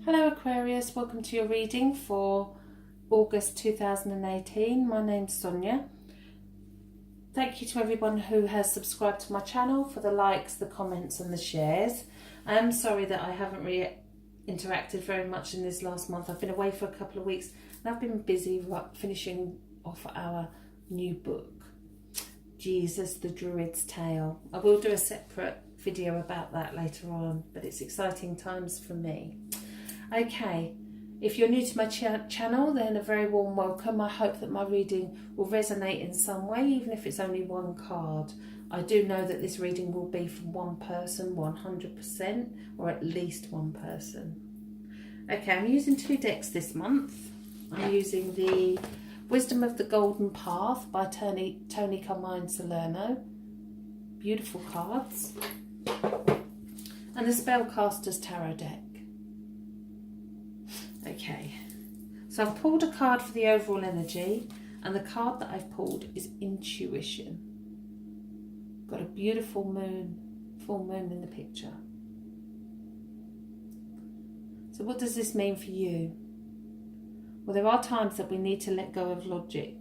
Hello Aquarius, welcome to your reading for August 2018. My name's Sonia. Thank you to everyone who has subscribed to my channel, for the likes, the comments and the shares. I am sorry that I haven't really interacted very much in this last month. I've been away for a couple of weeks and I've been busy finishing off our new book, Jesus the Druid's Tale. I will do a separate video about that later on, but it's exciting times for me. Okay, if you're new to my channel, then a very warm welcome. I hope that my reading will resonate in some way, even if it's only one card. I do know that this reading will be from one person, 100%, or at least one person. Okay, I'm using two decks this month. I'm using the Wisdom of the Golden Path by Toni, Carmine, Salerno. Beautiful cards. And the Spellcaster's Tarot deck. Okay, so I've pulled a card for the overall energy, and the card that I've pulled is Intuition. Got a beautiful moon, full moon in the picture. So what does this mean for you? Well, there are times that we need to let go of logic.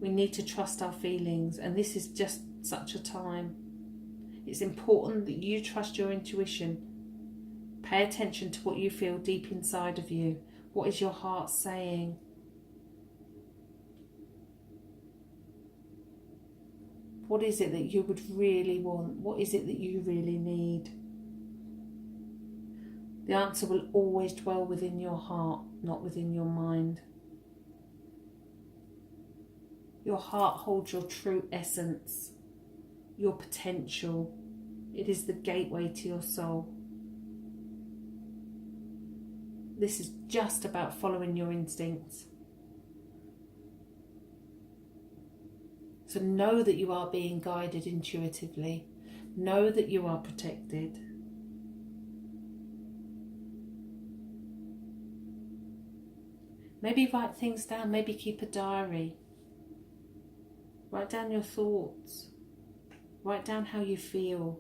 We need to trust our feelings, and this is just such a time. It's important that you trust your intuition. Pay attention to what you feel deep inside of you. What is your heart saying? What is it that you would really want? What is it that you really need? The answer will always dwell within your heart, not within your mind. Your heart holds your true essence, your potential. It is the gateway to your soul. This is just about following your instincts. So know that you are being guided intuitively. Know that you are protected. Maybe write things down. Maybe keep a diary. Write down your thoughts. Write down how you feel.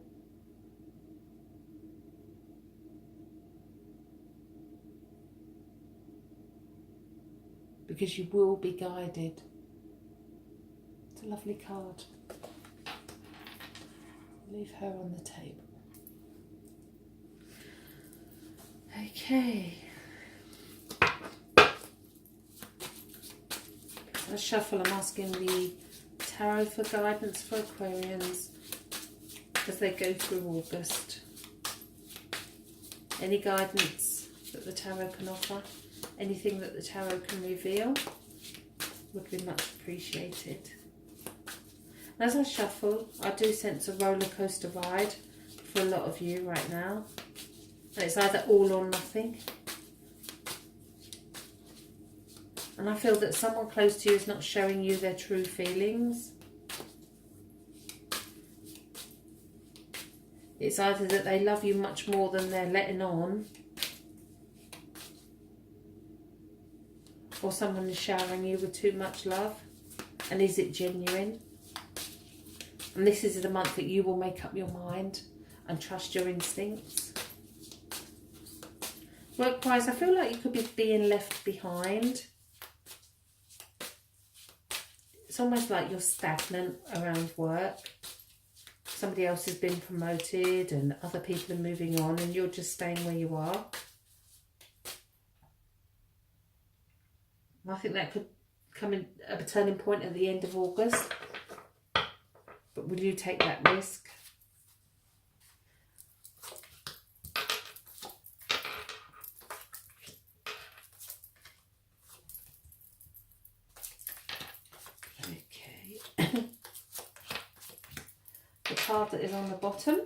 Because you will be guided. It's a lovely card. Leave her on the table. Okay. As I shuffle, I'm asking the tarot for guidance for Aquarians as they go through August. Any guidance that the tarot can offer? Anything that the tarot can reveal would be much appreciated. As I shuffle, I do sense a roller coaster ride for a lot of you right now. And it's either all or nothing. And I feel that someone close to you is not showing you their true feelings. It's either that they love you much more than they're letting on, or someone is showering you with too much love. And is it genuine? And this is the month that you will make up your mind and trust your instincts. Work-wise, I feel like you could be being left behind. It's almost like you're stagnant around work. Somebody else has been promoted and other people are moving on and you're just staying where you are. I think that could come in a turning point at the end of August. But will you take that risk? Okay. The card that is on the bottom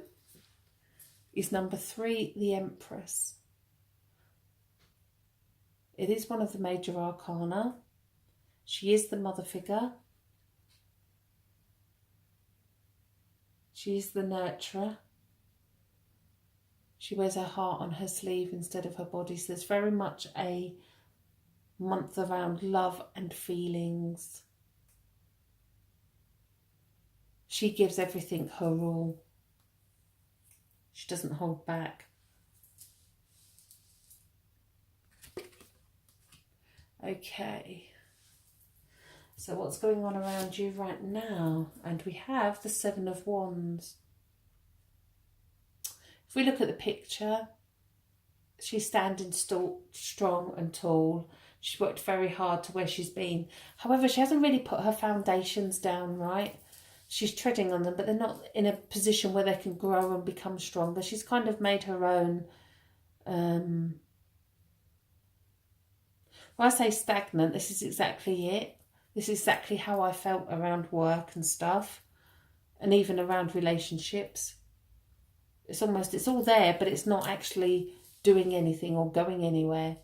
is number 3, the Empress. It is one of the major arcana. She is the mother figure. She is the nurturer. She wears her heart on her sleeve instead of her body. So there's very much a month around love and feelings. She gives everything her all. She doesn't hold back. Okay. So what's going on around you right now? And we have the Seven of Wands. If we look at the picture, she's standing strong and tall. She's worked very hard to where she's been. However, she hasn't really put her foundations down right. She's treading on them, but they're not in a position where they can grow and become stronger. She's kind of made her own... when I say stagnant, this is exactly it. This is exactly how I felt around work and stuff, and even around relationships. It's all there, but it's not actually doing anything or going anywhere.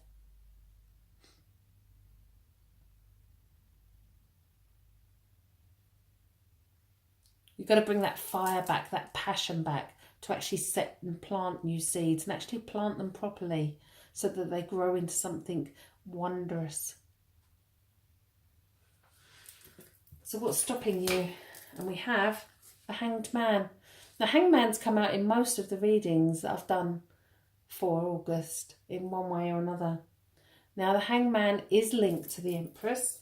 You've got to bring that fire back, that passion back, to actually set and plant new seeds and actually plant them properly so that they grow into something wondrous. So what's stopping you? And we have the Hanged Man. Now, Hanged Man's come out in most of the readings that I've done for August in one way or another. Now, the Hanged Man is linked to the Empress.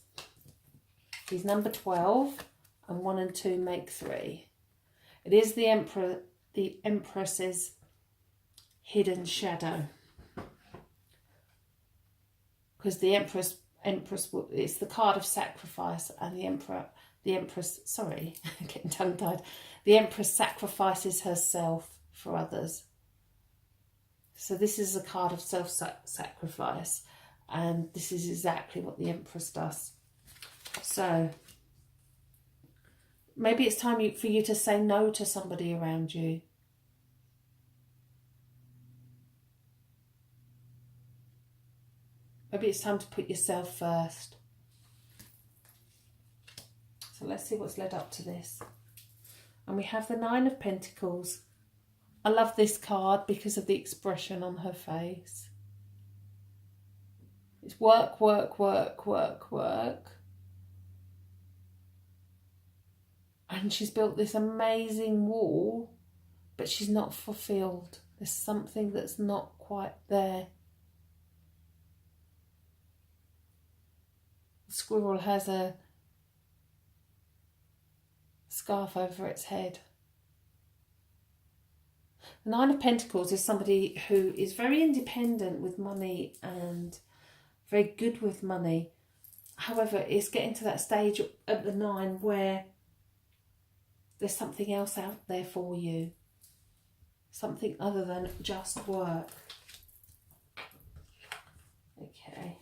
He's number 12, and 1 and 2 make 3. It is the Empress's hidden shadow. Because the Empress, it's the card of sacrifice, and the Empress, sorry, getting tongue-tied. The Empress sacrifices herself for others. So this is a card of self-sacrifice, and this is exactly what the Empress does. So maybe it's time for you to say no to somebody around you. Maybe it's time to put yourself first. So let's see what's led up to this. And we have the 9 of Pentacles. I love this card because of the expression on her face. It's work, work, work, work, work. And she's built this amazing wall, but she's not fulfilled. There's something that's not quite there. The squirrel has a scarf over its head. The 9 of Pentacles is somebody who is very independent with money and very good with money. However, it's getting to that stage at the 9 where there's something else out there for you. Something other than just work. Okay.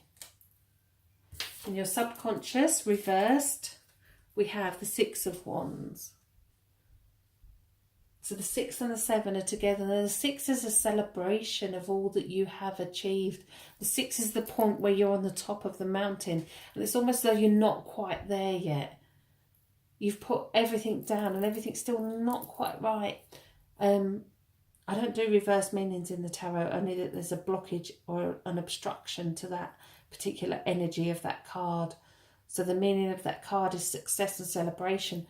In your subconscious, reversed, we have the 6 of Wands. So the 6 and the 7 are together. The 6 is a celebration of all that you have achieved. The 6 is the point where you're on the top of the mountain. And it's almost though you're not quite there yet. You've put everything down and everything's still not quite right. I don't do reverse meanings in the tarot, only that there's a blockage or an obstruction to that particular energy of that card. So the meaning of that card is success and celebration.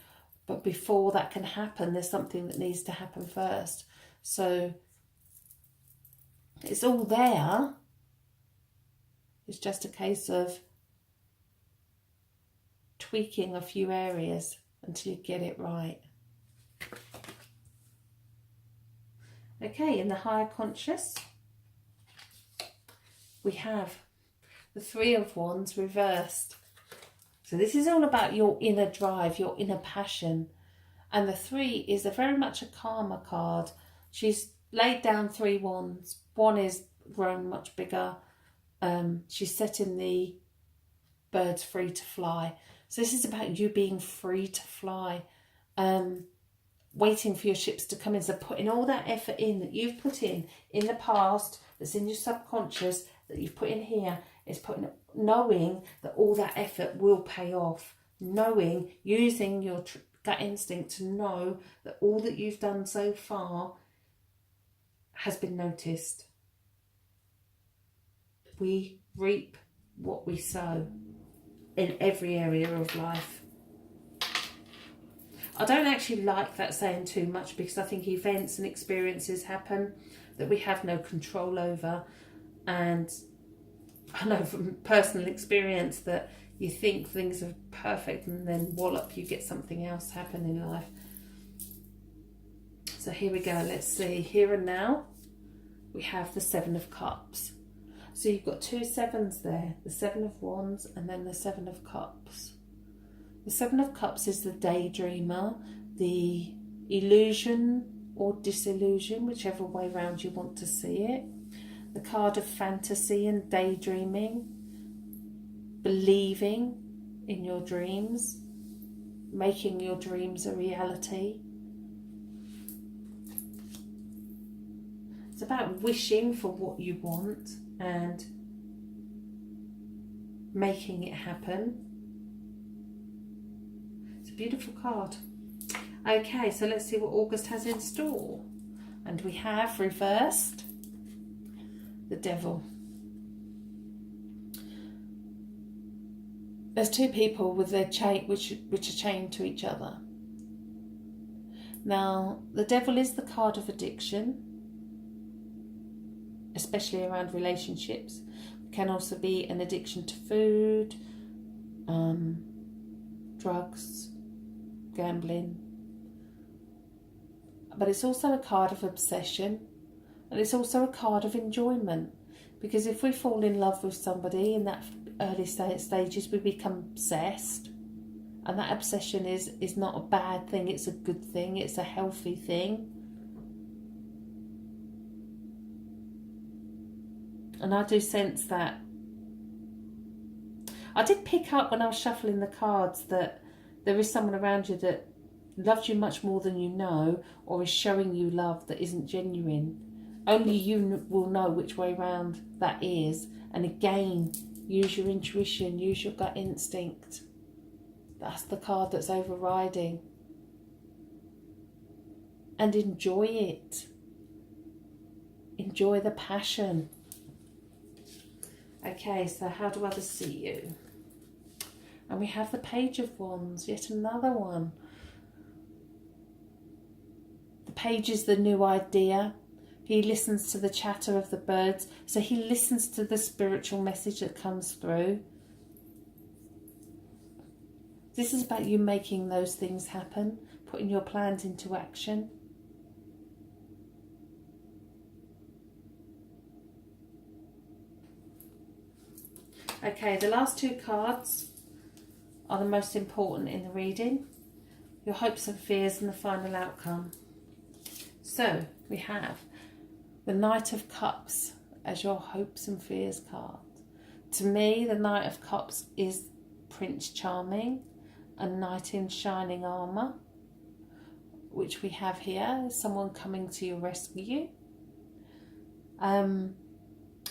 But before that can happen, there's something that needs to happen first. So it's all there. It's just a case of tweaking a few areas until you get it right. Okay, in the higher conscious, we have the 3 of Wands reversed. So this is all about your inner drive, your inner passion. And the 3 is very much a karma card. She's laid down 3 wands. One is grown much bigger. She's setting the birds free to fly. So this is about you being free to fly. Waiting for your ships to come in. So putting all that effort in that you've put in the past, that's in your subconscious, that you've put in here, is knowing that all that effort will pay off. Knowing, using your gut instinct to know that all that you've done so far has been noticed. We reap what we sow in every area of life. I don't actually like that saying too much because I think events and experiences happen that we have no control over, and I know from personal experience that you think things are perfect and then wallop, you get something else happen in life. So here we go, let's see. Here and now, we have the Seven of Cups. So you've got two sevens there, the Seven of Wands and then the Seven of Cups. The Seven of Cups is the daydreamer, the illusion or disillusion, whichever way round you want to see it. The card of fantasy and daydreaming, believing in your dreams, making your dreams a reality. It's about wishing for what you want and making it happen. It's a beautiful card. Okay, so let's see what August has in store. And we have reversed the Devil. There's two people with their chain, which are chained to each other. Now, the Devil is the card of addiction, especially around relationships. It can also be an addiction to food, drugs, gambling. But it's also a card of obsession, and it's also a card of enjoyment, because if we fall in love with somebody in that early stages, we become obsessed, and that obsession is not a bad thing, it's a good thing, it's a healthy thing. And I do sense that. I did pick up when I was shuffling the cards that there is someone around you that loves you much more than you know, or is showing you love that isn't genuine. Only you will know which way round that is. And again, use your intuition, use your gut instinct. That's the card that's overriding. And enjoy it. Enjoy the passion. Okay, so how do others see you? And we have the Page of Wands, yet another one. The Page is the new idea. He listens to the chatter of the birds. So he listens to the spiritual message that comes through. This is about you making those things happen, putting your plans into action. Okay, the last two cards are the most important in the reading. Your hopes and fears and the final outcome. So we have the Knight of Cups as your hopes and fears card. To me, the Knight of Cups is Prince Charming, a knight in shining armour, which we have here, someone coming to your rescue. In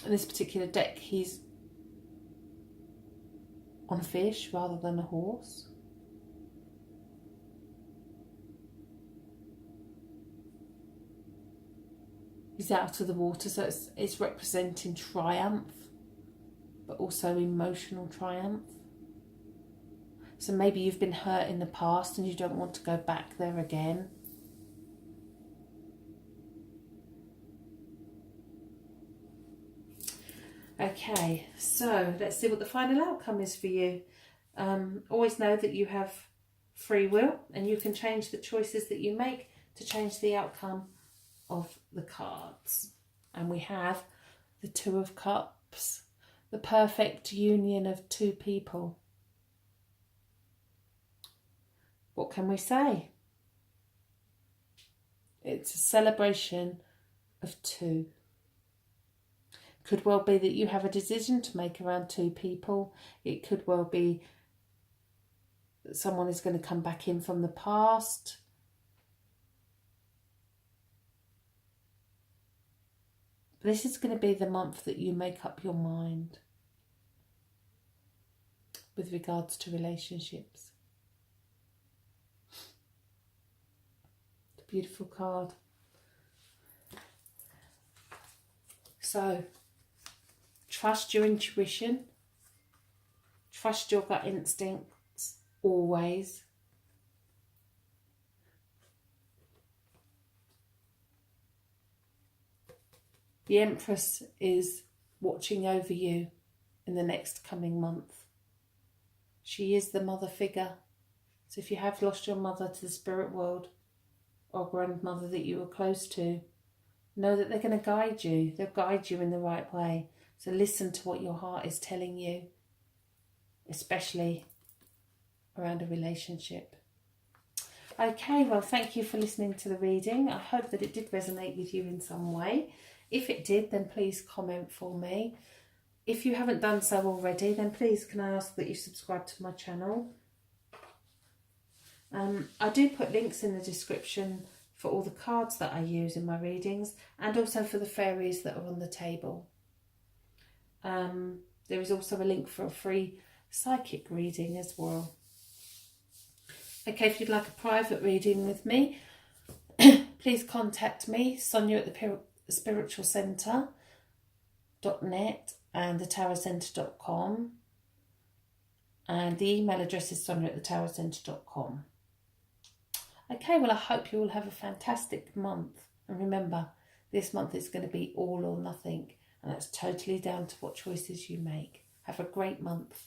this particular deck, he's on a fish rather than a horse. He's out of the water, so it's representing triumph, but also emotional triumph. So maybe you've been hurt in the past and you don't want to go back there again. Okay, so let's see what the final outcome is for you. Always know that you have free will and you can change the choices that you make to change the outcome of the cards. And we have the Two of Cups, the perfect union of two people. What can we say? It's a celebration of two. Could well be that you have a decision to make around two people. It could well be that someone is going to come back in from the past. This is going to be the month that you make up your mind with regards to relationships. It's a beautiful card. So, trust your intuition. Trust your gut instincts always. The Empress is watching over you. in the next coming month. She is the mother figure. So if you have lost your mother to the spirit world, or grandmother that you were close to, know that they're going to guide you. They'll guide you in the right way. So listen to what your heart is telling you, especially around a relationship. Okay, well, thank you for listening to the reading. I hope that it did resonate with you in some way. If it did, then please comment for me. If you haven't done so already, then please can I ask that you subscribe to my channel. I do put links in the description for all the cards that I use in my readings, and also for the fairies that are on the table. There is also a link for a free psychic reading as well. Okay, if you'd like a private reading with me, please contact me, Sonia at the spiritualcentre.net and thetowercentre.com, and the email address is sonia at thetowercentre.com. Okay, well, I hope you all have a fantastic month, and remember, this month is going to be all or nothing, and that's totally down to what choices you make. Have a great month.